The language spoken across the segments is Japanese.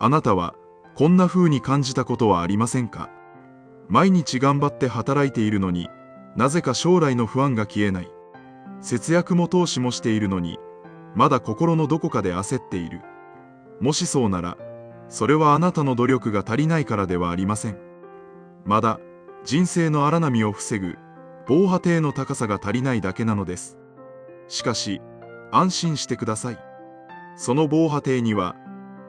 あなたはこんな風に感じたことはありませんか？毎日頑張って働いているのに、なぜか将来の不安が消えない。節約も投資もしているのに、まだ心のどこかで焦っている。もしそうなら、それはあなたの努力が足りないからではありません。まだ人生の荒波を防ぐ防波堤の高さが足りないだけなのです。しかし、安心してください。その防波堤には、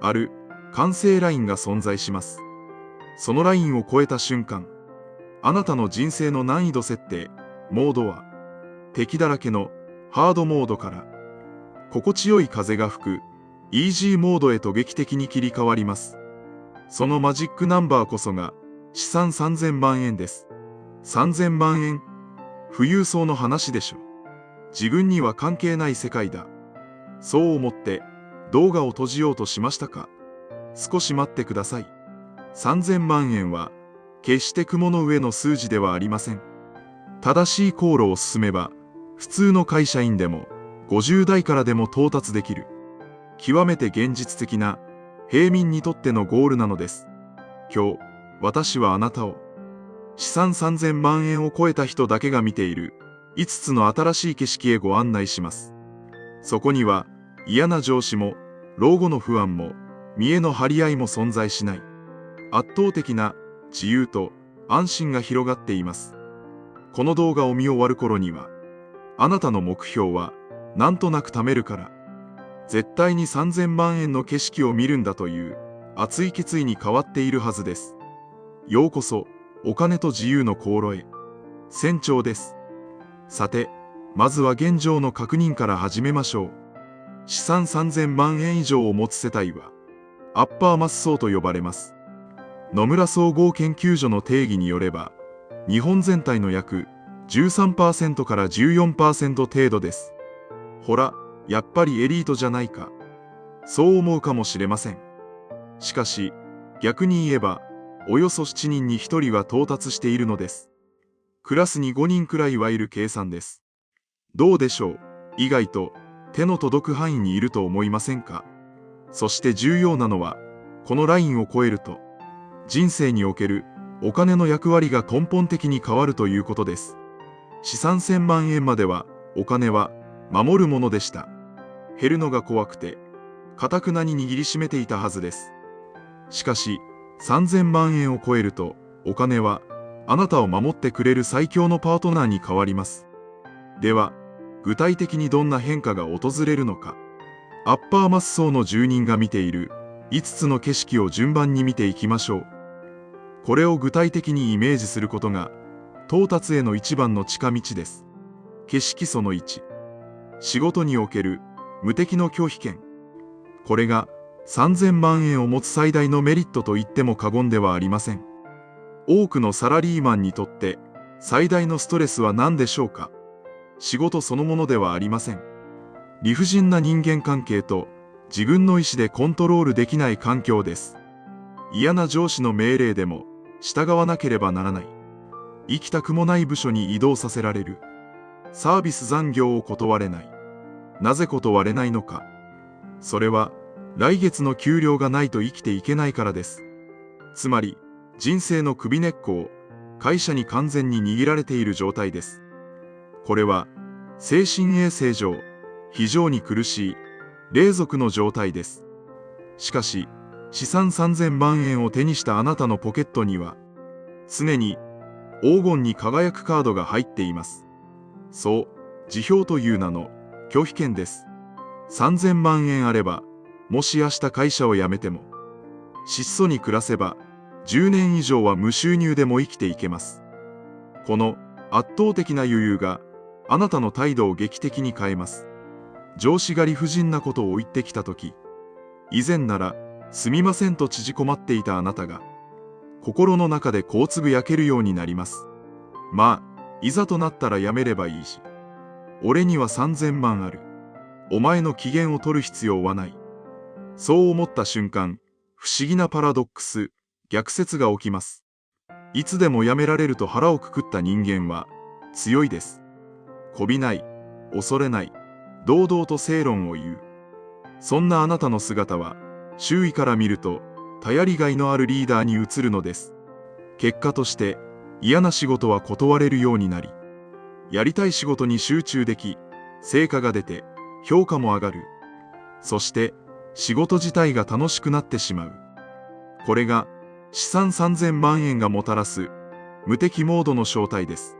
ある完成ラインが存在します。そのラインを越えた瞬間、あなたの人生の難易度設定、モードは、敵だらけのハードモードから、心地よい風が吹くイージーモードへと劇的に切り替わります。そのマジックナンバーこそが、資産3000万円です。3000万円、富裕層の話でしょ。自分には関係ない世界だ。そう思って動画を閉じようとしましたか？少し待ってください。3000万円は決して雲の上の数字ではありません。正しい航路を進めば、普通の会社員でも50代からでも到達できる。極めて現実的な平民にとってのゴールなのです。今日、私はあなたを資産3000万円を超えた人だけが見ている5つの新しい景色へご案内します。そこには嫌な上司も老後の不安も見栄の張り合いも存在しない。圧倒的な自由と安心が広がっています。この動画を見終わる頃には、あなたの目標はなんとなく貯めるから、絶対に3000万円の景色を見るんだという熱い決意に変わっているはずです。ようこそお金と自由の航路へ。船長です。さて、まずは現状の確認から始めましょう。資産3000万円以上を持つ世帯は、アッパーマス層と呼ばれます。野村総合研究所の定義によれば、日本全体の約 13% から 14% 程度です。ほら、やっぱりエリートじゃないか。そう思うかもしれません。しかし、逆に言えば、およそ7人に1人は到達しているのです。クラスに5人くらいはいる計算です。どうでしょう？意外と手の届く範囲にいると思いませんか？そして重要なのは、このラインを超えると、人生におけるお金の役割が根本的に変わるということです。資産1000万円までは、お金は守るものでした。減るのが怖くて、頑くなに握りしめていたはずです。しかし、3000万円を超えると、お金はあなたを守ってくれる最強のパートナーに変わります。では、具体的にどんな変化が訪れるのか。アッパーマス層の住人が見ている5つの景色を順番に見ていきましょう。これを具体的にイメージすることが、到達への一番の近道です。景色その1。仕事における無敵の拒否権。これが3000万円を持つ最大のメリットと言っても過言ではありません。多くのサラリーマンにとって最大のストレスは何でしょうか？仕事そのものではありません。理不尽な人間関係と自分の意思でコントロールできない環境です。嫌な上司の命令でも従わなければならない。行きたくもない部署に移動させられる。サービス残業を断れない。なぜ断れないのか。それは来月の給料がないと生きていけないからです。つまり人生の首根っこを会社に完全に握られている状態です。これは精神衛生上非常に苦しい隷属の状態です。しかし資産3000万円を手にしたあなたのポケットには常に黄金に輝くカードが入っています。そう、辞表という名の拒否権です。3000万円あれば、もし明日会社を辞めても、質素に暮らせば、10年以上は無収入でも生きていけます。この圧倒的な余裕があなたの態度を劇的に変えます。上司が理不尽なことを言ってきたとき、以前ならすみませんと縮こまっていたあなたが、心の中でこうつぶやけるようになります。まあ、いざとなったらやめればいいし。俺には3000万ある。お前の機嫌を取る必要はない。そう思った瞬間、不思議なパラドックス、逆説が起きます。いつでもやめられると腹をくくった人間は強いです。こびない、恐れない、堂々と正論を言う。そんなあなたの姿は、周囲から見ると頼りがいのあるリーダーに移るのです。結果として嫌な仕事は断れるようになり、やりたい仕事に集中でき、成果が出て評価も上がる。そして仕事自体が楽しくなってしまう。これが資産3000万円がもたらす無敵モードの正体です。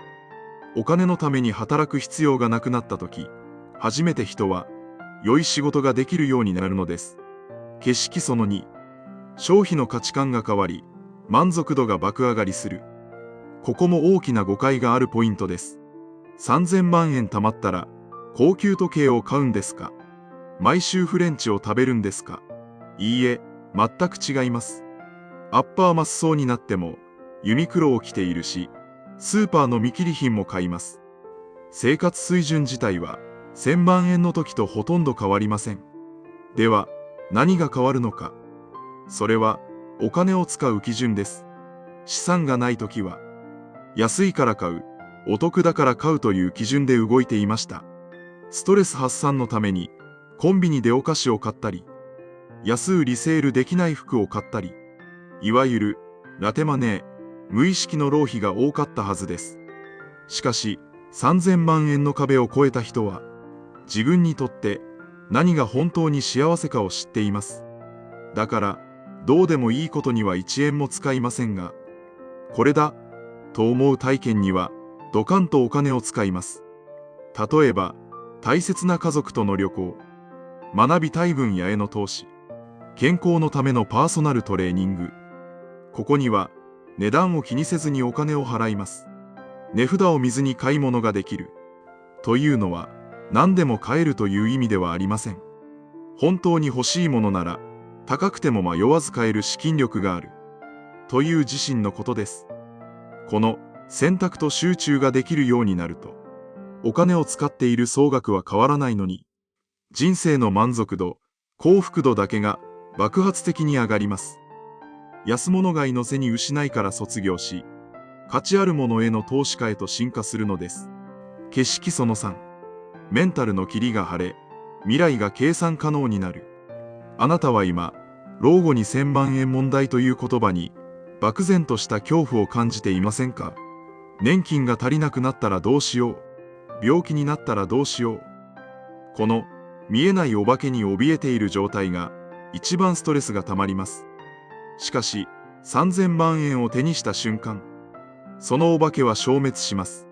お金のために働く必要がなくなった時、初めて人は良い仕事ができるようになるのです。景色その2、消費の価値観が変わり、満足度が爆上がりする。ここも大きな誤解があるポイントです。3000万円貯まったら高級時計を買うんですか？毎週フレンチを食べるんですか？いいえ、全く違います。アッパーマス層になってもユニクロを着ているし、スーパーの見切り品も買います。生活水準自体は1000万円の時とほとんど変わりません。では、何が変わるのか。それはお金を使う基準です。資産がない時は、安いから買う、お得だから買うという基準で動いていました。ストレス発散のためにコンビニでお菓子を買ったり、安売りセールできない服を買ったり、いわゆるラテマネー、無意識の浪費が多かったはずです。しかし、3000万円の壁を越えた人は、自分にとって何が本当に幸せかを知っています。だから、どうでもいいことには1円も使いませんが、これだと思う体験にはドカンとお金を使います。例えば、大切な家族との旅行、学びたい分野への投資、健康のためのパーソナルトレーニング。ここには値段を気にせずにお金を払います。値札を見ずに買い物ができる。というのは何でも買えるという意味ではありません。本当に欲しいものなら高くても迷わず買える資金力がある。という自身のことです。この選択と集中ができるようになると、お金を使っている総額は変わらないのに、人生の満足度、幸福度だけが爆発的に上がります。安物買いの背に失いから卒業し、価値あるものへの投資家へと進化するのです。景色その3、メンタルの霧が晴れ、未来が計算可能になる。あなたは今、老後に1000万円問題という言葉に漠然とした恐怖を感じていませんか？年金が足りなくなったらどうしよう。病気になったらどうしよう。この見えないお化けに怯えている状態が一番ストレスがたまります。しかし、3000万円を手にした瞬間、そのお化けは消滅します。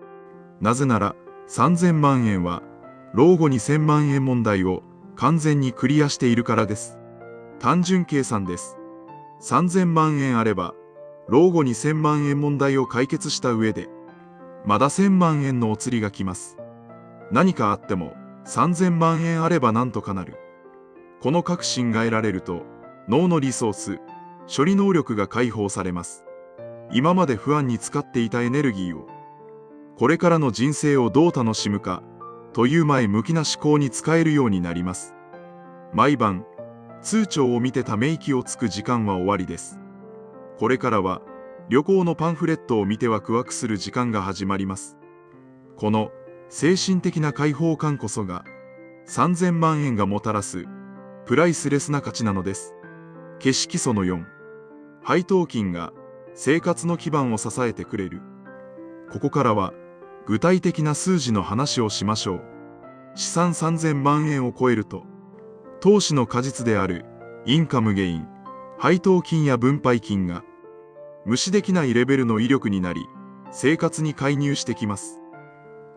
なぜなら、3000万円は、老後に1000万円問題を完全にクリアしているからです。単純計算です。3000万円あれば、老後に1000万円問題を解決した上で、まだ1000万円のお釣りが来ます。何かあっても、3000万円あればなんとかなる。この確信が得られると、脳のリソース、処理能力が解放されます。今まで不安に使っていたエネルギーを、これからの人生をどう楽しむか、という前向きな思考に使えるようになります。毎晩、通帳を見てため息をつく時間は終わりです。これからは、旅行のパンフレットを見てワクワクする時間が始まります。この精神的な解放感こそが、3000万円がもたらす、プライスレスな価値なのです。景色その4、配当金が生活の基盤を支えてくれる。ここからは具体的な数字の話をしましょう。資産3000万円を超えると、投資の果実であるインカムゲイン、配当金や分配金が無視できないレベルの威力になり、生活に介入してきます。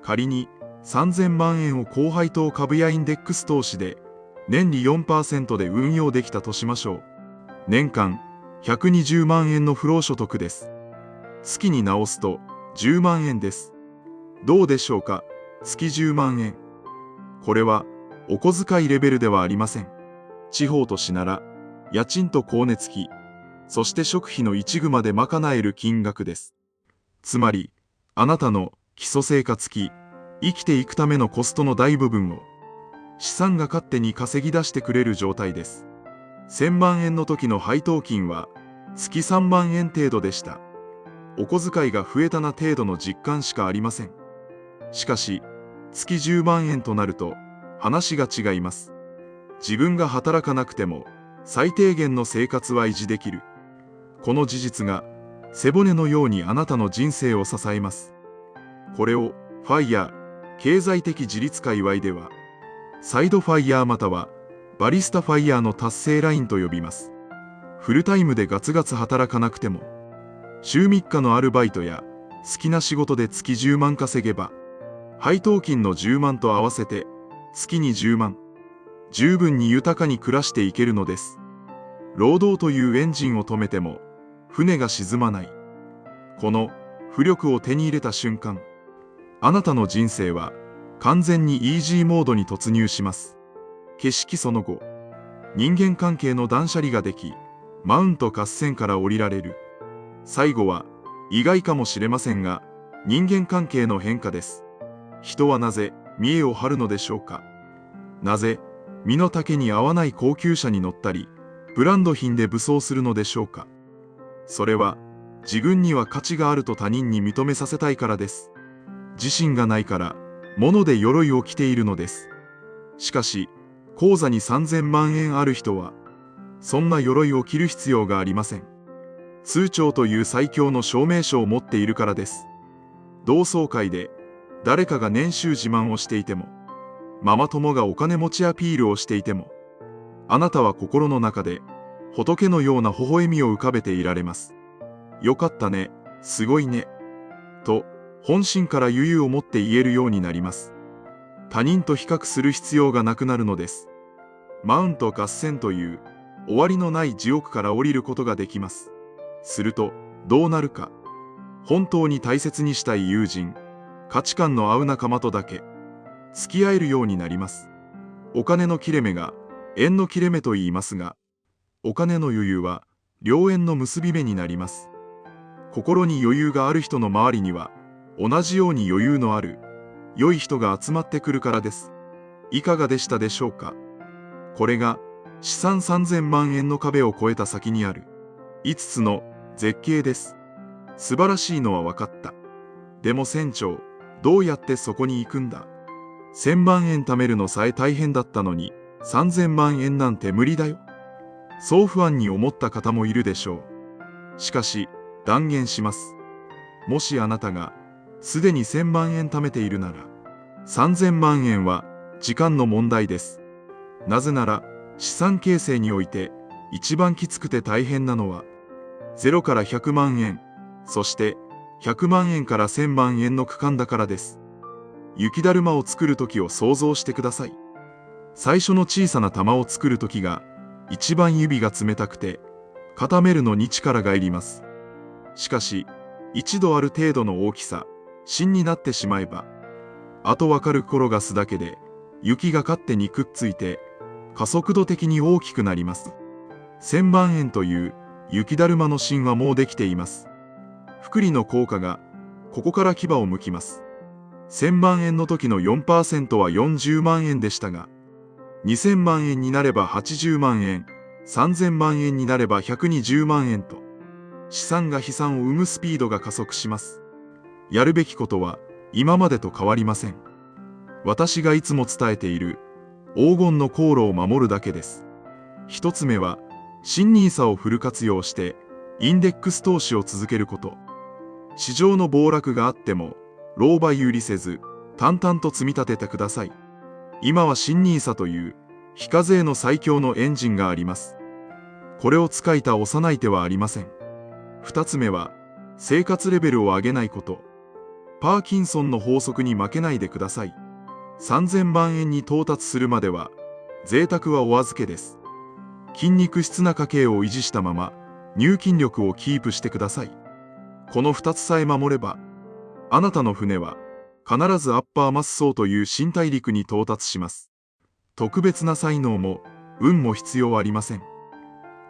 仮に3000万円を高配当株やインデックス投資で年利 4% で運用できたとしましょう。年間120万円の不労所得です。月に直すと10万円です。どうでしょうか？月10万円。これはお小遣いレベルではありません。地方都市なら家賃と光熱費、そして食費の一具まで賄える金額です。つまり、あなたの基礎生活費、生きていくためのコストの大部分を資産が勝手に稼ぎ出してくれる状態です。1000万円の時の配当金は月3万円程度でした。お小遣いが増えたな程度の実感しかありません。しかし、月10万円となると話が違います。自分が働かなくても最低限の生活は維持できる。この事実が背骨のようにあなたの人生を支えます。これをファイヤー、経済的自立界隈ではサイドファイヤーまたはバリスタファイヤーの達成ラインと呼びます。フルタイムでガツガツ働かなくても、週3日のアルバイトや好きな仕事で月10万稼げば、配当金の10万と合わせて月に10万、十分に豊かに暮らしていけるのです。労働というエンジンを止めても船が沈まない。この浮力を手に入れた瞬間、あなたの人生は完全にイージーモードに突入します。景色その後、人間関係の断捨離ができ、マウント合戦から降りられる。最後は意外かもしれませんが、人間関係の変化です。人はなぜ見栄を張るのでしょうか。なぜ身の丈に合わない高級車に乗ったり、ブランド品で武装するのでしょうか。それは自分には価値があると他人に認めさせたいからです。自信がないから物で鎧を着ているのです。しかし口座に3000万円ある人はそんな鎧を着る必要がありません。通帳という最強の証明書を持っているからです。同窓会で誰かが年収自慢をしていても、ママ友がお金持ちアピールをしていても、あなたは心の中で仏のような微笑みを浮かべていられます。よかったね、すごいね、と本心から余裕を持って言えるようになります。他人と比較する必要がなくなるのです。マウント合戦という終わりのない地獄から降りることができます。するとどうなるか。本当に大切にしたい友人、価値観の合う仲間とだけ付き合えるようになります。お金の切れ目が縁の切れ目と言いますが、お金の余裕は良縁の結び目になります。心に余裕がある人の周りには同じように余裕のある良い人が集まってくるからです。いかがでしたでしょうか。これが資産3000万円の壁を越えた先にある5つの絶景です。素晴らしいのは分かった。でも船長、どうやってそこに行くんだ。1000万円貯めるのさえ大変だったのに3000万円なんて無理だよ。そう不安に思った方もいるでしょう。しかし断言します。もしあなたがすでに1000万円貯めているなら、3000万円は時間の問題です。なぜなら資産形成において一番きつくて大変なのは0から100万円、そして100万円から1000万円の区間だからです。雪だるまを作る時を想像してください。最初の小さな玉を作る時が一番指が冷たくて固めるのに力がいります。しかし一度ある程度の大きさ、芯になってしまえば、あとわかる転がすだけで雪が勝手にくっついて加速度的に大きくなります。1000万円という雪だるまの芯はもうできています。複利の効果がここから牙を剥きます。1000万円の時の 4% は40万円でしたが、2000万円になれば80万円、3000万円になれば120万円と、資産が悲惨を生むスピードが加速します。やるべきことは今までと変わりません。私がいつも伝えている黄金の航路を守るだけです。一つ目は、新NISAをフル活用してインデックス投資を続けること。市場の暴落があっても、老婆有利せず、淡々と積み立ててください。今は新NISAという非課税の最強のエンジンがあります。これを使い倒さない手はありません。二つ目は、生活レベルを上げないこと。パーキンソンの法則に負けないでください。3000万円に到達するまでは、贅沢はお預けです。筋肉質な家計を維持したまま、入金力をキープしてください。この2つさえ守れば、あなたの船は必ずアッパーマッソーという新大陸に到達します。特別な才能も運も必要ありません。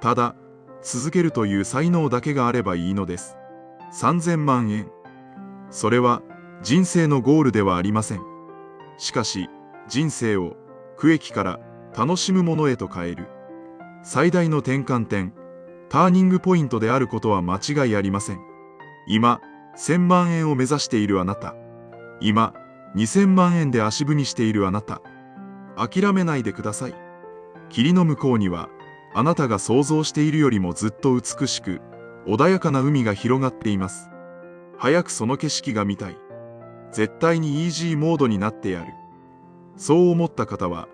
ただ、続けるという才能だけがあればいいのです。3000万円。それは人生のゴールではありません。しかし、人生を苦役から楽しむものへと変える最大の転換点、ターニングポイントであることは間違いありません。今、1000万円を目指しているあなた。今、2000万円で足踏みしているあなた。諦めないでください。霧の向こうにはあなたが想像しているよりもずっと美しく、穏やかな海が広がっています。早くその景色が見たい。絶対にイージーモードになってやる。そう思った方は、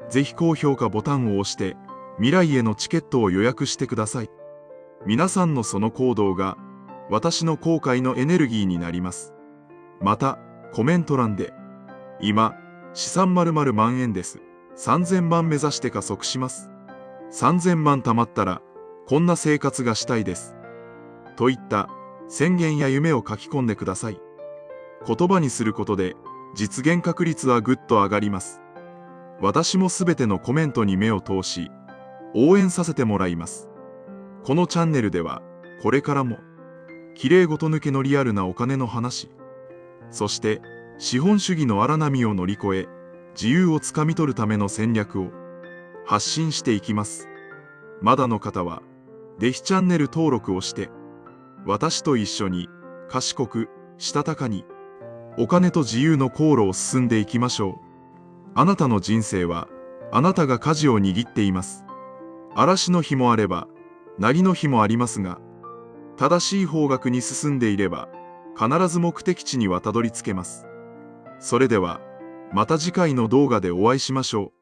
ぜひ高評価ボタンを押して、未来へのチケットを予約してください。皆さんのその行動が、私の後悔のエネルギーになります。また、コメント欄で、今、資産〇〇万円です。3000万目指して加速します。3000万貯まったら、こんな生活がしたいです。といった宣言や夢を書き込んでください。言葉にすることで、実現確率はぐっと上がります。私もすべてのコメントに目を通し、応援させてもらいます。このチャンネルでは、これからも、綺麗事抜けのリアルなお金の話、そして、資本主義の荒波を乗り越え、自由をつかみ取るための戦略を発信していきます。まだの方は、ぜひチャンネル登録をして、私と一緒に賢く、したたかに、お金と自由の航路を進んでいきましょう。あなたの人生は、あなたが舵を握っています。嵐の日もあれば、凪の日もありますが、正しい方角に進んでいれば、必ず目的地にはたどり着けます。それでは、また次回の動画でお会いしましょう。